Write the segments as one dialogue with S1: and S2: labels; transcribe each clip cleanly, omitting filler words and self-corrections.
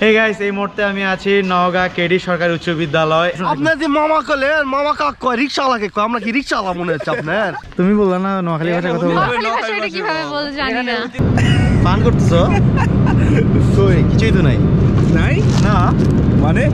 S1: Hey guys, এই মুহূর্তে আমি আছি নওগাঁ কেডি সরকারি উচ্চ বিদ্যালয়।
S2: আপনার যে মামা কলে মামা কাক কয় রিকশাওয়ালাকে কয় আমরা কি রিকশাওয়ালা মনে হচ্ছে আপনার?
S1: তুমি বললা না নোয়াখালী ভাষায় কথা বলছো।
S3: নোয়াখালী ভাষাটা কিভাবে বল জানি না।
S1: পান করতেছো? কই কিছুই তো নাই।
S2: নাই?
S1: না
S2: মানে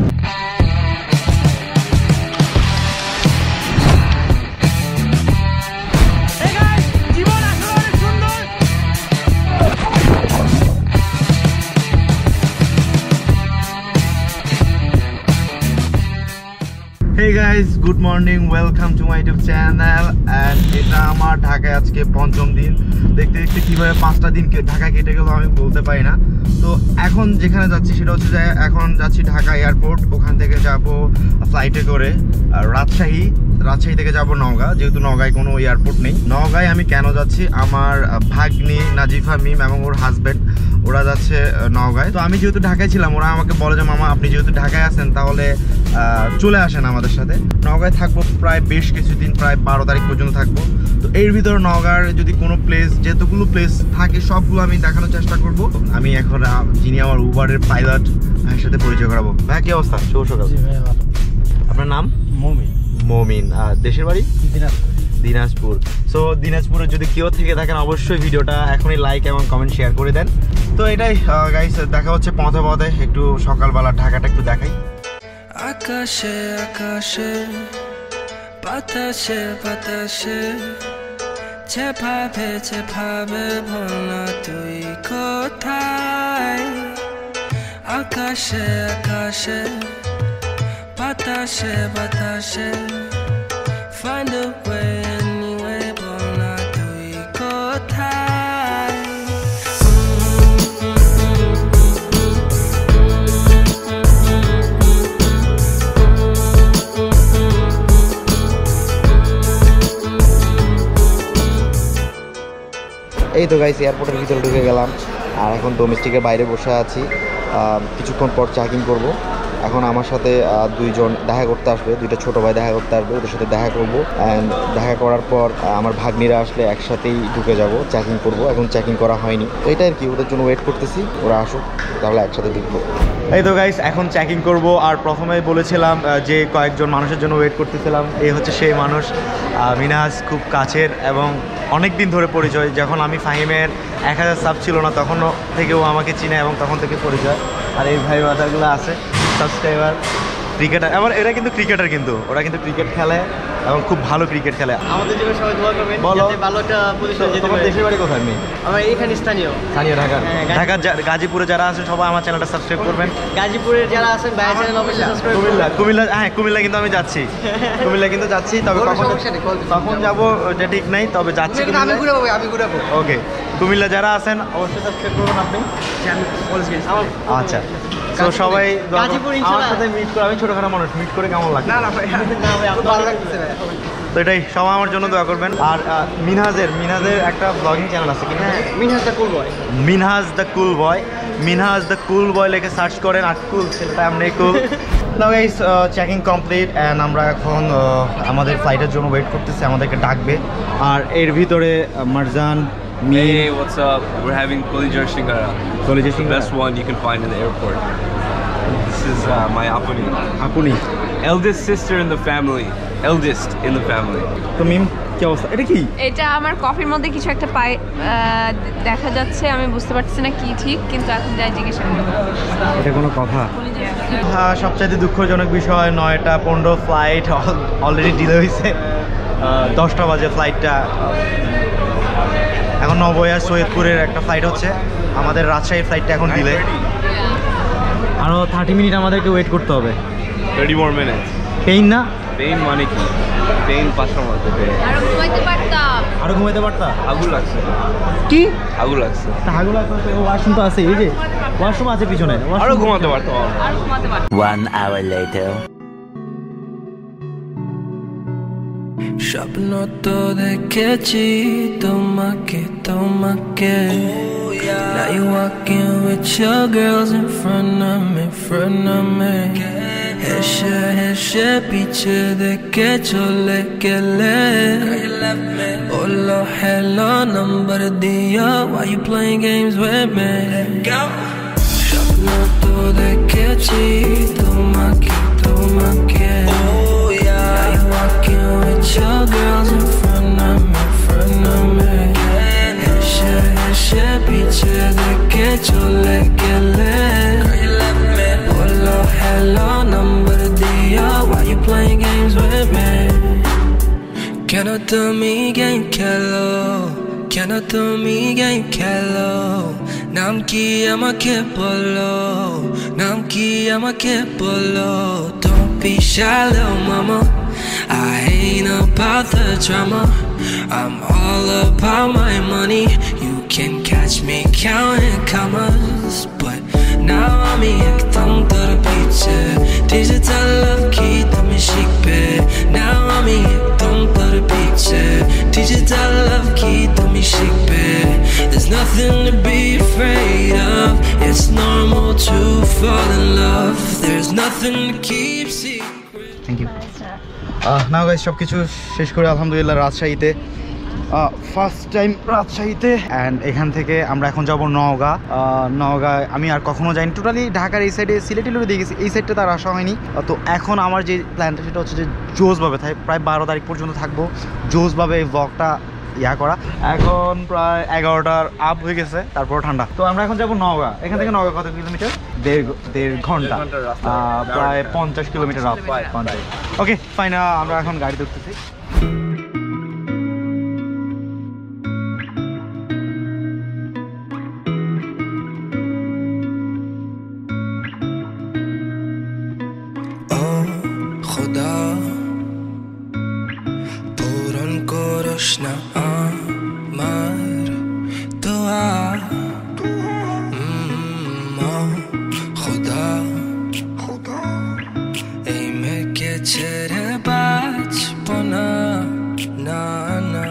S1: Hey guys, good morning, welcome to my YouTube channel and এটা আমার ঢাকায় আজকে পঞ্চম দিন। দেখতে দেখতে কিভাবে 5টা দিন ঢাকায় কেটে গেল আমি বলতে পারি না। তো এখন যেখানে যাচ্ছি সেটা হচ্ছে যে এখন যাচ্ছি ঢাকা এয়ারপোর্ট, ওখান থেকে যাব ফ্লাইটে করে রাজশাহী থেকে যাব নওগাঁ, যেহেতু নওগাঁয় কোনো এয়ারপোর্ট নেই। নওগাঁয় আমি কেন যাচ্ছি, আমার ভাগ্নি নাজিফা মিম এবং ওর হাজব্যান্ড ওরা যাচ্ছে নওগাঁয়। তো আমি যেহেতু ঢাকায় ছিলাম, ওরা আমাকে বলে যে মামা আপনি যেহেতু ঢাকায় আছেন তাহলে চলে আসেন আমাদের সাথে। নওগাঁয় থাকবো প্রায় বেশ কিছুদিন, প্রায় 12 তারিখ পর্যন্ত থাকবো। তো এর ভিতরে নওগাঁর যদি কোনো প্লেস, যেতগুলো প্লেস থাকে সবগুলো আমি দেখানোর চেষ্টা করব। আমি এখন যিনি আমার উবারের পাইলট ভাইয়ের সাথে পরিচয় করাবো। ভাই কি অবস্থা? শুভ সকাল। আপনার নাম? মমিন। দেশের বাড়ি দিনাজপুর। সো দিনাজপুরে যদি কেউ থেকে থাকেন অবশ্যই ভিডিওটা এখনই লাইক এবং কমেন্ট শেয়ার করে দেন। তো এটাই গাইস, দেখা হচ্ছে পথে পথে। একটু সকালবেলা ঢাকাটা একটু দেখাই।
S4: আকাশে আকাশে বাতাসে বাতাসে যেভাবে যেভাবে বলনা তুই কোথায়। আকাশে আকাশে বাতাসে বাতাসে find a way anyway বলনা তুই কোথায়।
S1: এই তো গাইস, এয়ারপোর্টের ভিতরে ঢুকে গেলাম আর এখন ডোমেস্টিকের বাইরে বসে আছি। কিছুক্ষণ পর চেকিং করব। এখন আমার সাথে দুইজন দেখা করতে আসবে, দুইটা ছোটো ভাই দেখা করতে আসবে, ওদের সাথে দেখা করবো। অ্যান্ড দেখা করার পর আমার ভাগ্নিরা আসলে একসাথেই ঢুকে যাব, চেকিং করব। এখন চেকিং করা হয়নি, এইটাই আর কি, ওদের জন্য ওয়েট করতেছি, ওরা আসুক তাহলে একসাথে ঢুকবো। এই তো গাইস, এখন চেকিং করব। আর প্রথমে বলেছিলাম যে কয়েকজন মানুষের জন্য ওয়েট করতেছিলাম, এই হচ্ছে সেই মানুষ মিনহাজ, খুব কাছের এবং অনেক দিন ধরে পরিচয়। যখন আমি ফাহিমের 1000 সাব ছিল না তখনও থেকেও আমাকে চিনে এবং তখন থেকে পরিচয়। আর এই ভাই বাজারগুলো আছে সাবস্ক্রাইবার, ক্রিকেটার। আমার এরা কিন্তু ক্রিকেটার, কিন্তু ওরা কিন্তু ক্রিকেট খেলে এবং খুব ভালো ক্রিকেট খেলে।
S5: আমাদের জন্য সবাই দোয়া করবেন যাতে ভালো একটা পজিশনে যেতে পারি।
S1: দেশের বাড়ি কোথায়? আমি
S5: আমার এইখানে স্থানীয়
S1: ঢাকা গাজীপুরে যারা আছেন সবাই আমার চ্যানেলটা সাবস্ক্রাইব করবেন।
S5: গাজীপুরের যারা আছেন ভাই চ্যানেল অবশ্যই সাবস্ক্রাইব করবেন।
S1: কুমিল্লা, হ্যাঁ কুমিল্লা কিন্তু আমি যাচ্ছি, কুমিল্লা কিন্তু যাচ্ছি, তবে কখন যাবো এটা ঠিক নাই, তবে যাচ্ছি।
S5: আমি ঘুরাবো।
S1: ওকে, কুমিল্লা যারা আছেন অবশ্যই সাবস্ক্রাইব করবেন আপনি। আচ্ছা, তো সবাই আমার সাথে মিট করে, আমি ছোটখাটো মানুষ, মিট করে কেমন লাগে?
S5: না ভাই ভালো লাগতেছে ভাই।
S1: তো এটাই, সবাই আমার জন্য দোয়া করবেন। আর মিনহাজের একটা ব্লগিং চ্যানেল আছে কিনা?
S5: Minhaj the cool boy.
S1: Minhaj the cool boy লিখে সার্চ করেন। আর কুল ছেলেটা এমনি cool. Now guys, checking complete and আমরা এখন আমাদের ফ্লাইটের জন্য ওয়েট করতেছি, আমাদেরকে ডাকবে। আর এর ভিতরে Marjan,
S6: Hey, what's up? We're having Kolijar Shingara. The best one you can find in the airport. This is my Apuni. Eldest sister in the family. Eldest in the family.
S1: তো মিম কি অবস্থা? এটা কি?
S3: এটা আমার কফির মধ্যে কিছু একটা দেখা যাচ্ছে, আমি বুঝতে পারছি না কি ঠিক, কিন্তু এখন যাই জিজ্ঞাসা করব।
S1: এটা কোনো কথা? হ্যাঁ, সবচাইতে দুঃখজনক বিষয় 9:15 ফ্লাইট অলরেডি ডিলে হয়েছে। 10টা বাজে ফ্লাইটটা। এখন নবয় আর সৈয়দপুরের একটা ফ্লাইট হচ্ছে, আমাদের রাজশাহীর ফ্লাইটটা এখন ডিলে। আরও 30 মিনিট আমাদেরকে ওয়েট করতে হবে।
S6: 30 more minutes.
S1: পেইন না?
S6: পেইন মানে কি? পেইন 5টার মধ্যে।
S3: আরো ঘুমাইতে পারতাম।
S6: আগুন লাগছে।
S1: কি
S6: আগুন লাগছে?
S1: আগুন লাগছে। ওয়াশরুম তো আছে, এই যে ওয়াশরুম আছে পিছনে।
S6: আরো ঘুমাতে পারতাম।
S7: 1 hour later.
S4: স্বপ্ন তো দেখেছি তোমাকে তোমাকে Now you walking with your girls in front of me হেসে হেসে পিছে দেখে চলে গেলে বললো hello number দিয়া Why you playing games with me স্বপ্ন তো তুমি game খেলো কেন তুমি game খেলো নাম কি আমাকে বলো নাম কি আমাকে বলো Don't be shy little mama I ain't about the drama I'm all about my money You can catch me counting commas But now I'm একদম তোর পিছে Digital love কি তুমি শিখবে Now I'm একদম তোর পিছে Digital love কি তুমি শিখবে There's nothing to be afraid of It's normal to fall in love There's nothing to keep secret
S1: Thank you. Now guys সব কিছু শেষ করে আলহামদুলিল্লাহ রাজশাহীতে ফার্স্ট টাইম রাজশাহীতে অ্যান্ড এখান থেকে আমরা এখন যাব নওগাঁ নওগাঁ আমি আর কখনো যাইনি টোটালি ঢাকার এই সাইডে সিলেটিলুরে দিয়ে গেছি এই সাইডটা তার আসা হয়নি তো এখন আমার যে প্ল্যানটা সেটা হচ্ছে যে জোসভাবে প্রায় 12 তারিখ পর্যন্ত থাকবো জোসভাবে এই ব্লগটা করা এখন প্রায় 11টার আপ হয়ে গেছে তারপর ঠান্ডা তো আমরা এখন যাবো নওগাঁ এখান থেকে নওগাঁ কত কিলোমিটার দেড় ঘন্টা প্রায় 50 কিলোমিটার আপ ওকে ফাইন আমরা এখন গাড়ি ধরতেছি
S4: না আমার দোয়া খোদা এই মেয়েকে ছেড়ে বাঁচবো না না না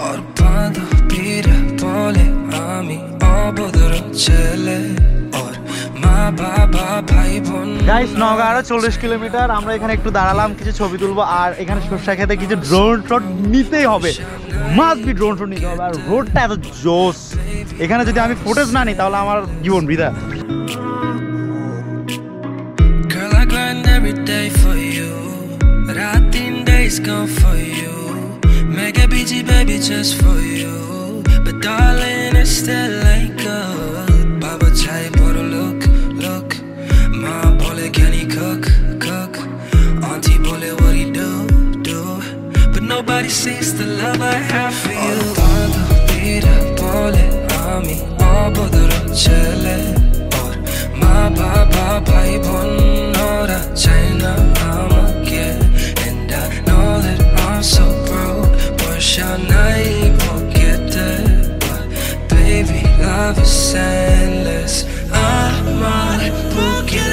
S4: ওর বান্ধবীরা বলে আমি অভদ্র ছেলে ওর মা বাবা ভাই বোন
S1: গাইস নওগাঁ আরো 40 কিলোমিটার আমরা এখানে একটু দাঁড়ালাম কিছু ছবি তুলবো আর এখানে সরষা খেতে কিছু ড্রোন শট নিতেই হবে মাস্ট বি ড্রোন শট নিতে হবে আর রোডটা এত জোস এখানে যদি আমি ফুটেজ না নিই তাহলে আমার জীবন বৃথা
S4: Girl, I grind every day for you Raat din days gone for you Make a BG baby just for you But darling it still ain't good Baba chai bottle look Ma bole can he cook Auntie bole what he do But nobody sees the love I have for you Bada bira bole ami abodro chele Or ma baba bhai bon ora China amake And I know that I'm so broke But shall I forget it But baby love is endless Amar porque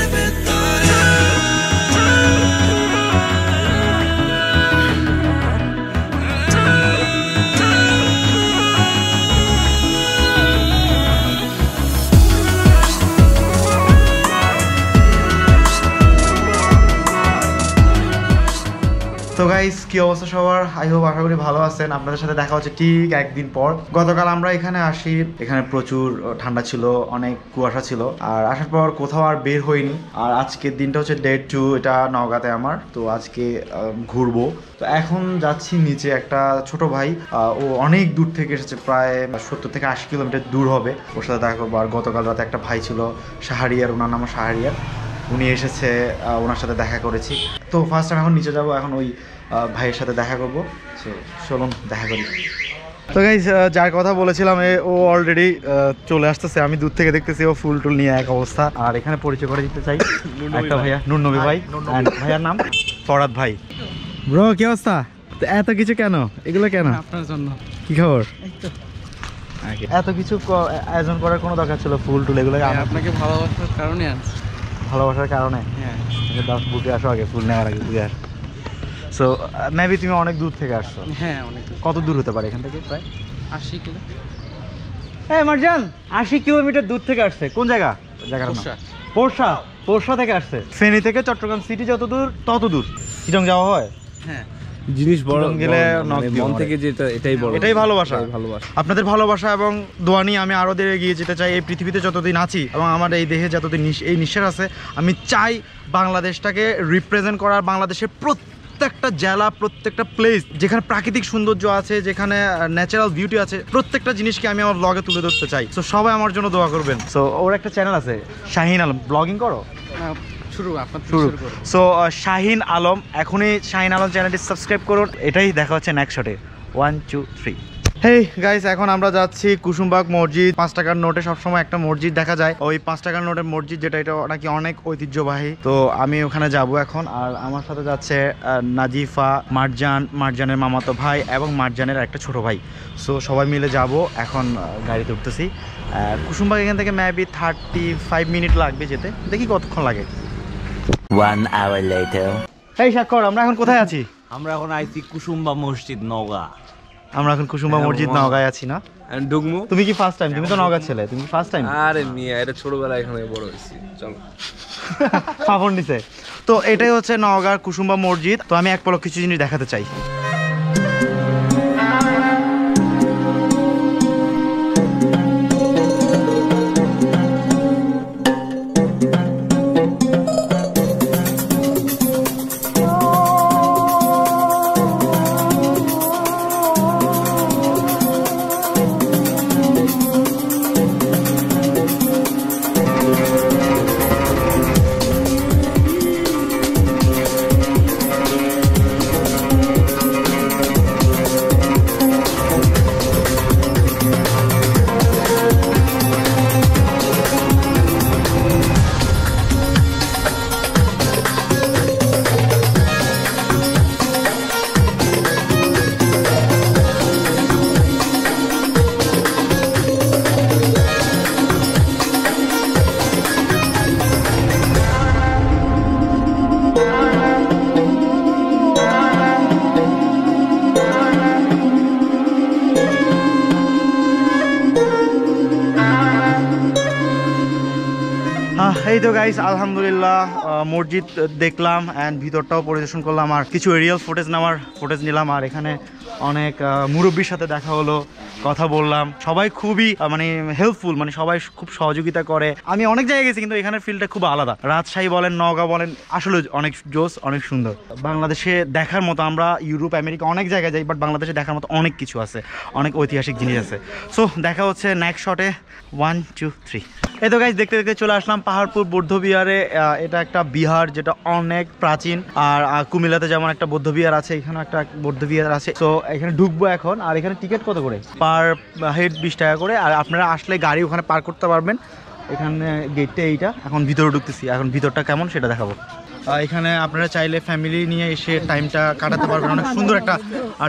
S1: তো guys কি অবস্থা সবার I hope আশা করি ভালো আছেন আপনাদের সাথে দেখা হচ্ছে ঠিক একদিন পর গতকাল আমরা এখানে আসি এখানে প্রচুর ঠান্ডা ছিল অনেক কুয়াশা ছিল আর আসার পর কোথাও আর বের হইনি আর আজকের দিনটা হচ্ছে ডে 2 এটা নওগাঁতে আমার তো আজকে ঘুরবো তো এখন যাচ্ছি নিচে একটা ছোট ভাই ও অনেক দূর থেকে এসেছে প্রায় 70 থেকে 80 কিলোমিটার দূর হবে ওর সাথে দেখা করবো আর গতকাল রাতে একটা ভাই ছিল শাহরিয়ার ওনার নাম শাহরিয়ার উনি এসেছে ওনার সাথে দেখা করেছি তো ফার্স্ট আমি এখন নিচে যাব এখন ওই ভাইয়ের সাথে দেখা করবো সো চলুন দেখা করি তো গাইস যার কথা বলেছিলাম ও অলরেডি চলে আসতেছে আমি দূর থেকে দেখতেছি ও ফুল টুল নিয়ে এক অবস্থা আর এখানে পরিচয় করে দিতে চাই একটা ভাইয়া নুরনবী ভাই ভাইয়ার নাম ফরাদ ভাই ব্রো কি অবস্থা এত কিছু কেন এগুলো কেন
S5: আপনার জন্য
S1: কি খবর এত কিছু আয়োজন করার কোনো দরকার ছিল ফুল টুল এগুলো
S5: আপনাকে ভালোবাসার কারণে আনছি
S1: ভালোবাসার কারণে
S5: হ্যাঁ
S1: দাস বুকে আসো আগে ফুল নেওয়ার আগে বুকে আসো সো মেবি তুমি অনেক দূর থেকে আসছো
S5: হ্যাঁ অনেক
S1: কত দূর হতে পারে এখান থেকে প্রায়
S5: 80 কিলো
S1: হ্যাঁ মারজান 80 কিলোমিটার দূর থেকে আসছে কোন জায়গা জায়গার নাম পোরশা থেকে আসছে ফেনী থেকে চট্টগ্রাম সিটি যত দূর তত দূর চিটং যাওয়া হয়
S5: হ্যাঁ
S6: জিনিস বড়
S1: গেলে
S6: মন থেকে যেটা এটাই বড়
S1: এটাই ভালোবাসা আপনাদের ভালোবাসা এবং দোয়া নিয়ে আমি আরো দিয়ে এগিয়ে যেতে চাই এই পৃথিবীতে যতদিন আছি এবং আমার এই দেহে যতদিন এই নিঃশ্বাস আছে আমি চাই বাংলাদেশটাকে রিপ্রেজেন্ট করার বাংলাদেশের প্রত্যেকটা জেলা প্রত্যেকটা প্লেস যেখানে প্রাকৃতিক সৌন্দর্য আছে যেখানে ন্যাচারাল বিউটি আছে প্রত্যেকটা জিনিসকে আমি আমার ব্লগে তুলে ধরতে চাই সো সবাই আমার জন্য দোয়া করবেন সো ওর একটা চ্যানেল আছে শাহিন আলম ব্লগিং করো
S5: শুরু আপনার থেকে
S1: শুরু।
S5: শুরু করুন।
S1: সো শাহিন আলম, এখনই শাহিন আলম চ্যানেলটি সাবস্ক্রাইব করুন। এটাই দেখা হচ্ছে নেক্সট শটে। 1 2 3। হেই গাইস, এখন আমরা যাচ্ছি কুসুমবাগ মসজিদ। 5 টাকার নোটে সবসময় একটা মসজিদ দেখা যায়, ওই 5 টাকার নোটের মসজিদ যেটা, এটা নাকি অনেক ঐতিহ্যবাহী। তো আমি ওখানে যাব এখন। আর আমার সাথে যাচ্ছে নাজিফা, মারজানের মামাতো ভাই এবং মারজানের একটা ছোট ভাই। সো সবাই মিলে যাব এখন। গাড়িতে উঠতেছি। কুসুমবাগ এখান থেকে মেবি 35 মিনিট লাগবে যেতে, দেখি কতক্ষণ লাগে।
S7: 1 hour later.
S1: এই স্বাক্ষর, আমরা এখন কোথায় আছি?
S8: আমরা এখন আইছি কুসুম্বা মসজিদ নওগাঁ।
S1: আমরা এখন কুসুমবাগ মসজিদ নওগাঁয় আছি না?
S6: ডুগমু।
S1: তুমি কি ফার্স্ট টাইম? তুমি তো নওগাঁ ছেলে, তুমি কি ফার্স্ট টাইম?
S6: আরে মিয়া, এটা ছোটবেলায় এখানে বড় হয়েছি। চলো।
S1: ফাফন নিছে। তো এটাই হচ্ছে নওগাঁর কুসুমবাগ মসজিদ। তো আমি এক পলক কিছু জিনিস দেখাতে চাই। এই তো গাইস, আলহামদুলিল্লাহ মসজিদ দেখলাম অ্যান্ড ভিতরটাও পরিদর্শন করলাম আর কিছু এরিয়াল ফুটেজ নিলাম। আর এখানে অনেক মুরব্বির সাথে দেখা হলো, কথা বললাম। সবাই খুবই মানে হেল্পফুল, মানে সবাই খুব সহযোগিতা করে। আমি অনেক জায়গায় গেছি কিন্তু এখানের ফিল্ডটা খুব আলাদা। রাজশাহী বলেন, নওগাঁ বলেন, আসলে অনেক জোস, অনেক সুন্দর। বাংলাদেশে দেখার মতো, আমরা ইউরোপ আমেরিকা অনেক জায়গায় যাই, বাট বাংলাদেশে দেখার মতো অনেক কিছু আছে, অনেক ঐতিহাসিক জিনিস আছে। সো দেখা হচ্ছে নেক্সট শটে। 1 2 3। এই তো গাইস, দেখতে দেখতে চলে আসলাম পাহাড়পুর বৌদ্ধ বিহারে। এটা একটা বিহার যেটা অনেক প্রাচীন। আর কুমিল্লাতে যেমন একটা বৌদ্ধ বিহার আছে, এখানে একটা বৌদ্ধ বিহার আছে। তো এখানে ঢুকবো এখন। আর এখানে টিকিট কত করে? পার হেড 20 টাকা করে। আর আপনারা আসলে গাড়ি ওখানে পার্ক করতে পারবেন। এখানে গেটটা এইটা। এখন ভিতরে ঢুকতেছি, এখন ভিতরটা কেমন সেটা দেখাবো। এখানে আপনারা চাইলে ফ্যামিলি নিয়ে এসে টাইমটা কাটাতে পারবেন, অনেক সুন্দর একটা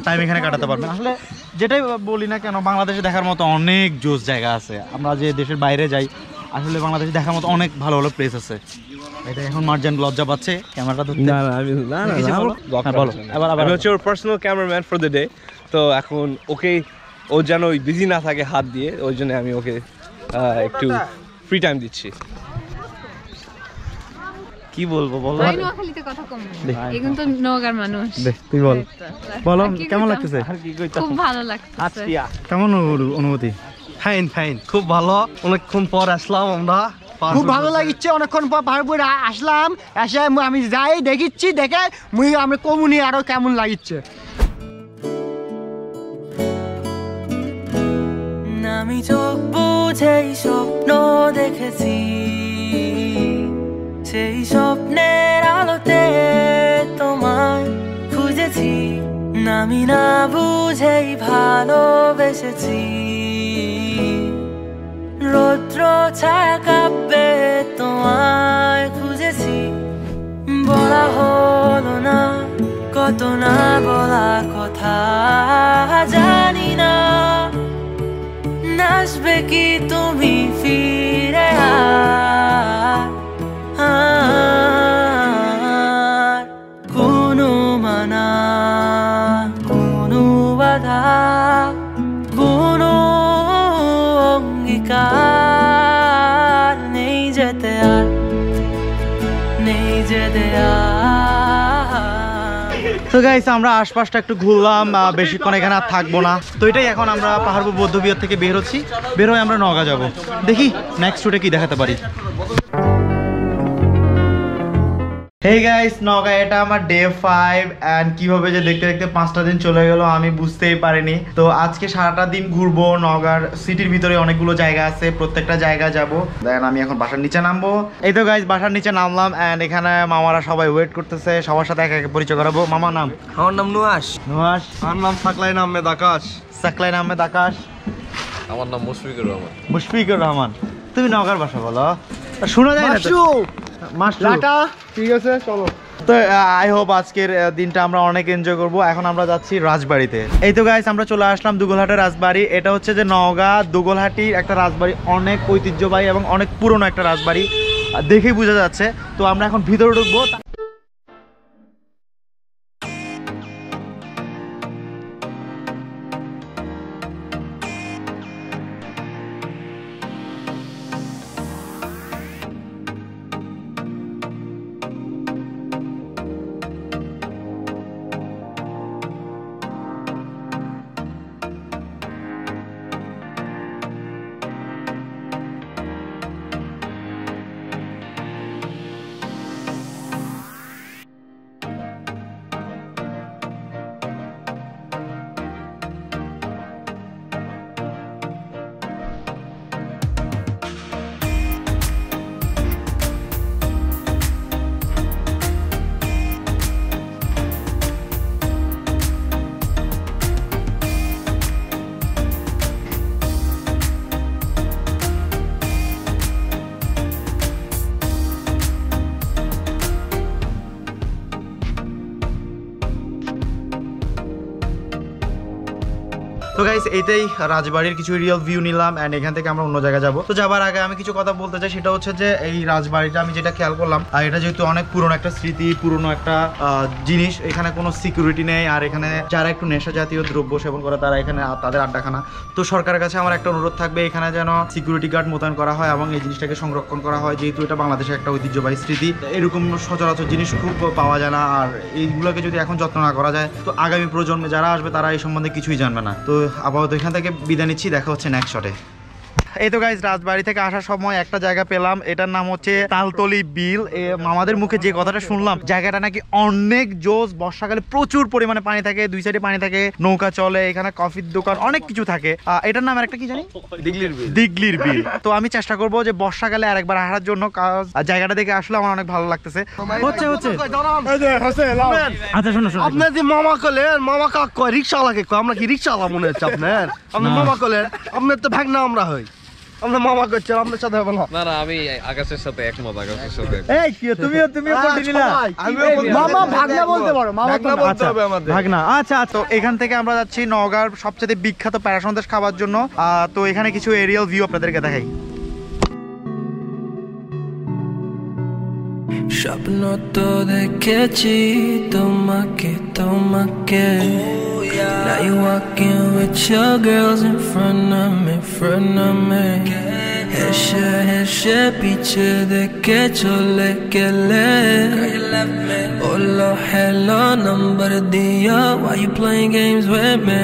S1: টাইম এখানে কাটাতে পারবেন। আসলে যেটাই বলি না কেন, বাংলাদেশে দেখার মতো অনেক জোস জায়গা আছে। আমরা যে দেশের বাইরে যাই, আসলে বাংলাদেশে দেখার মতো অনেক ভালো ভালো প্লেস আছে। এটা এখন মার্জান লজ্জা পাচ্ছে ক্যামেরাটা ধরতে।
S6: না বলো। আমি হচ্ছে ওর personal cameraman for the day. তো এখন ওকে, ও যেন ওই বিজি না থাকে হাত দিয়ে, ওই জন্য আমি ওকে একটু ফ্রি টাইম দিচ্ছি।
S1: কি বলবো বলো?
S3: আমি নোয়াখালীতে কথা কম বলি। এখন তো নওগাঁর মানুষ।
S1: তুই বল, বলো কেমন লাগতেছে?
S3: খুব ভালো লাগতেছে।
S1: কেমন অনুভূতি?
S2: ফাইন ফাইন, খুব ভালো। অনেকক্ষণ পর আসলাম আমরা।
S9: খুব ভালো লাগিচ্ছে, অনেকক্ষণ পর পাহাড়পুর আসলাম। এসে আমি যাই দেখিচ্ছি, দেখে আমি কমুনি আরো কেমন লাগিচ্ছে।
S4: আমি চোখ বুঝেই স্বপ্ন দেখেছি, সেই স্বপ্নের আলোতে তোমায় খুঁজেছি। আমি না বুঝেই ভালোবেসেছি, রৌদ্র ছায়া কাব্যে তোমায় খুঁজেছি। বলা হলো না কত না বলা কথা, জানি না আসবে কি তুমি ফিরে। কোনো মানা, কোনো বাধা, কোনো অঙ্গীকার নেই যেতে আর, নেই যেতে
S1: তো গাইস, আমরা আশপাশটা একটু ঘুরলাম, বেশিক্ষণ এখানে আর থাকবো না। তো এটাই, এখন আমরা পাহাড়পুর বৌদ্ধ বিহার থেকে বের হচ্ছি। বের হয়ে আমরা নওগাঁ যাবো। দেখি নেক্সট রুটে কি দেখাতে পারি। Hey guys, নওগাঁ এটা আমার ডে 5 and কিভাবে যে দেখতে দেখতে 5টা দিন চলে গেল আমি বুঝতেই পারিনি। তো আজকে সারাটা দিন ঘুরবো। নওগাঁর সিটির ভিতরে অনেকগুলো জায়গা আছে, প্রত্যেকটা জায়গা যাব। দেন আমি এখন বাসার নিচে নামবো। এই তো গাইস বাসার নিচে নামলাম and এখানে মামারা সবাই ওয়েট করতেছে, সবার সাথে এক এক পরিচয় করাবো। মামার নাম?
S2: আমার নাম নুয়াস।
S1: নুয়াস।
S2: আমার নাম সাকলাইন আহমেদ আকাশ।
S1: সাকলাইন আহমেদ আকাশ।
S6: আমার নাম মুশফিকুর রহমান।
S1: মুশফিকুর রহমান। তুমি নওগাঁর ভাষা বলো, শোনা যায় না তো।
S2: লাটা ঠিক আছে চলো।
S1: তো আই হোপ আজকের দিনটা আমরা অনেক এনজয় করব। এখন আমরা যাচ্ছি রাজবাড়িতে। এই তো গাইস আমরা চলে আসলাম দুগলহাটের রাজবাড়ি। এটা হচ্ছে যে নওগাঁ দুগলহাটির একটা রাজবাড়ি, অনেক ঐতিহ্যবাহী এবং অনেক পুরনো একটা রাজবাড়ি, দেখেই বোঝা যাচ্ছে। তো আমরা এখন ভিতরে ঢুকবো। তো গাইস এইটাই রাজবাড়ির কিছু রিয়েল ভিউ নিলাম এন্ড এখান থেকে আমরা অন্য জায়গায় যাব। তো যাবার আগে আমি কিছু কথা বলতে চাই, সেটা হচ্ছে যে এই রাজবাড়িটা আমি যেটা খেয়াল করলাম, আর এটা যেহেতু অনেক পুরনো একটা স্মৃতি, পুরনো একটা জিনিস, এখানে কোনো সিকিউরিটি নেই। আর এখানে যারা একটু নেশা জাতীয় দ্রব্য সেবন করে তারা এখানে তাদের আড্ডাখানা। তো সরকারের কাছে আমার একটা অনুরোধ থাকবে, এখানে যেন সিকিউরিটি গার্ড মোতায়েন করা হয় এবং এই জিনিসটাকে সংরক্ষণ করা হয়, যেহেতু এটা বাংলাদেশের একটা ঐতিহ্যবাহী স্মৃতি। এরকম সচরাচর জিনিস খুব পাওয়া যায় না। আর এইগুলোকে যদি এখন যত্ন না করা যায় তো আগামী প্রজন্মে যারা আসবে তারা এই সম্বন্ধে কিছুই জানবে না। তো আপাতত এখান থেকে বিদায় নিচ্ছি, দেখা হচ্ছে নেক্সট শটে। এই তো গাইস রাজবাড়ি থেকে আসার সময় একটা জায়গা পেলাম, এটার নাম হচ্ছে তালতলি বিল। আমাদের মুখে যে কথাটা শুনলাম, জায়গাটা নাকি অনেক জোস। বর্ষাকালে প্রচুর পরিমাণে পানি থাকে, দুই সাইডে পানি থাকে, নৌকা চলে, এখানে কফির দোকান, অনেক কিছু থাকে। এটার নাম একটা কি জানি, দিগলির বিল। তো আমি চেষ্টা করবো যে বর্ষাকালে আরেকবার আসার জন্য, জায়গাটা দেখে আসলে আমার অনেক ভালো লাগতেছে। আচ্ছা শোনো শোনো,
S2: আপনার যে মামা কলেন, মামা কাক কয় রিক্সাওয়ালাকে কয়, আমরা কি রিক্সাওয়ালা মনে হচ্ছে আপনার? আপনার মামা কলেন, আপনার তো ভাগনা আমরা হই। আমরা মামা করছেন, আপনার সাথে হবে না।
S6: না না, আমি আকাশের সাথে একমত, আকাশের সাথে।
S1: এই কি তুমিও বলতে দিলা?
S9: মামা ভাগনা বলতে পারো, মামা
S2: বলতে হবে আমাদের।
S1: ভাগনা। আচ্ছা, তো এখান থেকে আমরা যাচ্ছি নওগাঁর সবচেয়ে বিখ্যাত প্যারা সন্দেশ খাবার জন্য। তো এখানে কিছু এরিয়াল ভিউ আপনাদেরকে দেখাই।
S4: স্বপ্ন তো দেখেছি তোমাকে তোমাকে Now you walking with your girls in front of me, হেসে হেসে পিছে দেখে চলে গেলে বললো hello number দিয়া why you playing games with me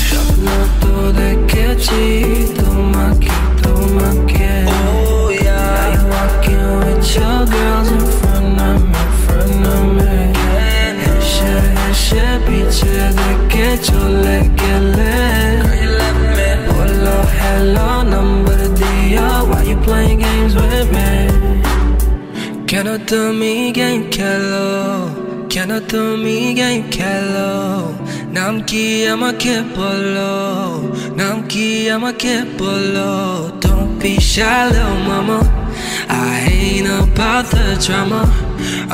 S4: স্বপ্ন তো দেখেছি তোমাকে তোমাকে Now you walking with your girls in front of me, হেসে হেসে পিছে দেখে চলে গেলে বললো hello number দিয়া why you playing games with me কেন তুমি গেম খেলো কেন তুমি গেম খেলো নাম কি আমাকে বলো নাম কি আমাকে বলো don't be shy little mama I ain't about the drama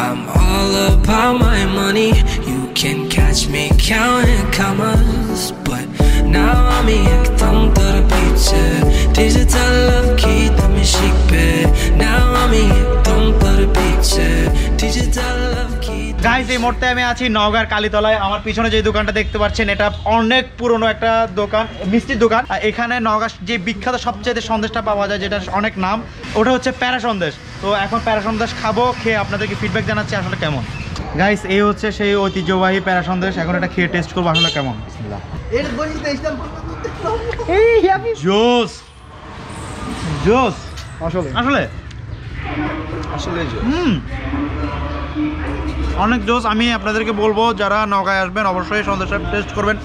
S4: I'm all about my money You can catch me counting commas But now I'm একদম তোর পিছে Digital love কি তুমি শিখবে Now I'm একদম তোর পিছে Digital love কি
S1: গাইস এই মুহূর্তে আমি আছি নওগাঁর কালীতলায়। আমার পিছনে যে দোকানটা দেখতে পাচ্ছেন এটা অনেক পুরনো একটা দোকান, মিষ্টির দোকান। এখানে নওগাঁ যে বিখ্যাত সবচেয়ে সন্দেশটা পাওয়া যায়, যেটা অনেক নাম, ওটা হচ্ছে প্যারা সন্দেশ। তো এখন প্যারা সন্দেশ খাবো, খেয়ে আপনাদেরকে ফিডব্যাক জানাচ্ছি আসলে কেমন। গাইস এই হচ্ছে সেই ঐতিহ্যবাহী প্যারা সন্দেশ, এখন এটা খেয়ে টেস্ট করবো আসলে কেমন। বিসমিল্লাহ। জোস জোস আসলে আসলে
S6: আসলে
S1: অনেক জোস। আমি আপনাদেরকে বলবো যারা নওগাঁয় আসবেন অবশ্যই সন্দেশটা টেস্ট করবেন।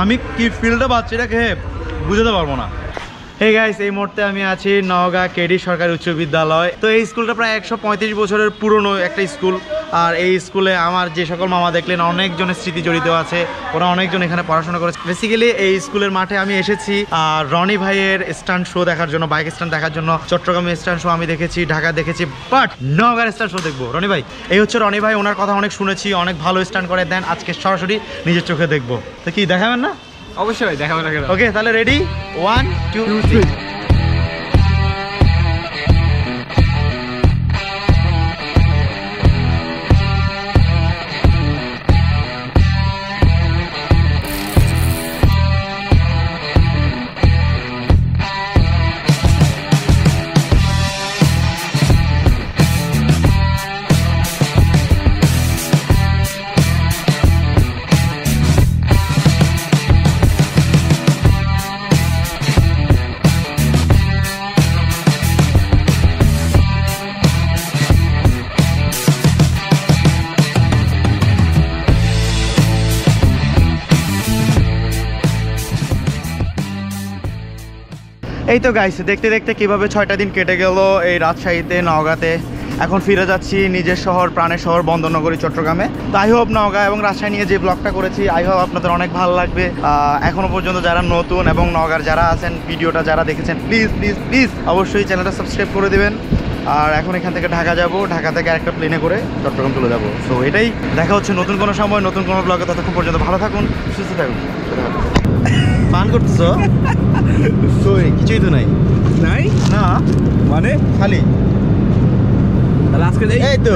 S1: আমি কি ফিলটা পাচ্ছি এটা খেয়ে বুঝতে পারবো না। হে গাইস, এই মুহূর্তে আমি আছি নওগাঁ কেডি সরকারি উচ্চ বিদ্যালয়। তো এই স্কুলটা প্রায় 135 বছরের পুরনো একটা স্কুল। আর এই স্কুলে আমার যে সকল মামা দেখলেন অনেকজনের স্মৃতি জড়িত আছে, ওরা অনেকজন এখানে পড়াশোনা করেছে। বেসিক্যালি এই স্কুলের মাঠে আমি এসেছি রনি ভাইয়ের স্ট্যান্ড শো দেখার জন্য, বাইক স্ট্যান্ড দেখার জন্য। চট্টগ্রামের স্ট্যান্ড শো আমি দেখেছি, ঢাকা দেখেছি, বাট নওগাঁর স্ট্যান্ড শো দেখবো। রনি ভাই, এই হচ্ছে রনি ভাই, ওনার কথা অনেক শুনেছি, অনেক ভালো স্ট্যান্ড করে দেন। আজকে সরাসরি নিজের চোখে দেখবো। তো কি দেখাবেন না?
S6: অবশ্যই দেখাবেন।
S1: ওকে, তাহলে রেডি, 1 2 3। এই তো গাইস, দেখতে দেখতে কিভাবে 6টা দিন কেটে গেল এই রাজশাহীতে, নওগাঁতে। এখন ফিরে যাচ্ছি নিজের শহর, প্রাণের শহর বন্দরনগরী চট্টগ্রামে। তো আই হোপ নওগাঁ এবং রাজশাহী নিয়ে যে ব্লগটা করেছি, আই হোপ আপনাদের অনেক ভালো লাগবে। এখনো পর্যন্ত যারা নতুন এবং নওগাঁর যারা আছেন, ভিডিওটা যারা দেখেছেন, প্লিজ প্লিজ প্লিজ অবশ্যই চ্যানেলটা সাবস্ক্রাইব করে দেবেন। আর এখন এখান থেকে ঢাকা যাব, ঢাকা থেকে আরেকটা প্লেনে করে চট্টগ্রাম চলে যাব। সো এটাই, দেখা হচ্ছে নতুন কোনো সময় নতুন কোনো ব্লগে। ততক্ষণ পর্যন্ত ভালো থাকুন, সুস্থ থাকুন। পান করতেছো? কিছুই তো নাই।
S6: নাই
S1: না
S6: মানে
S1: খালি
S6: তাহলে আজকে
S1: এই তো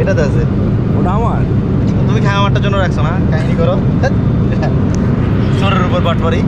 S1: এটাতে আছে।
S6: ওটা আমার।
S1: তুমি খাওয়াটার জন্য রাখছো না? কাহিনী করো চোরের উপর বাটপারি।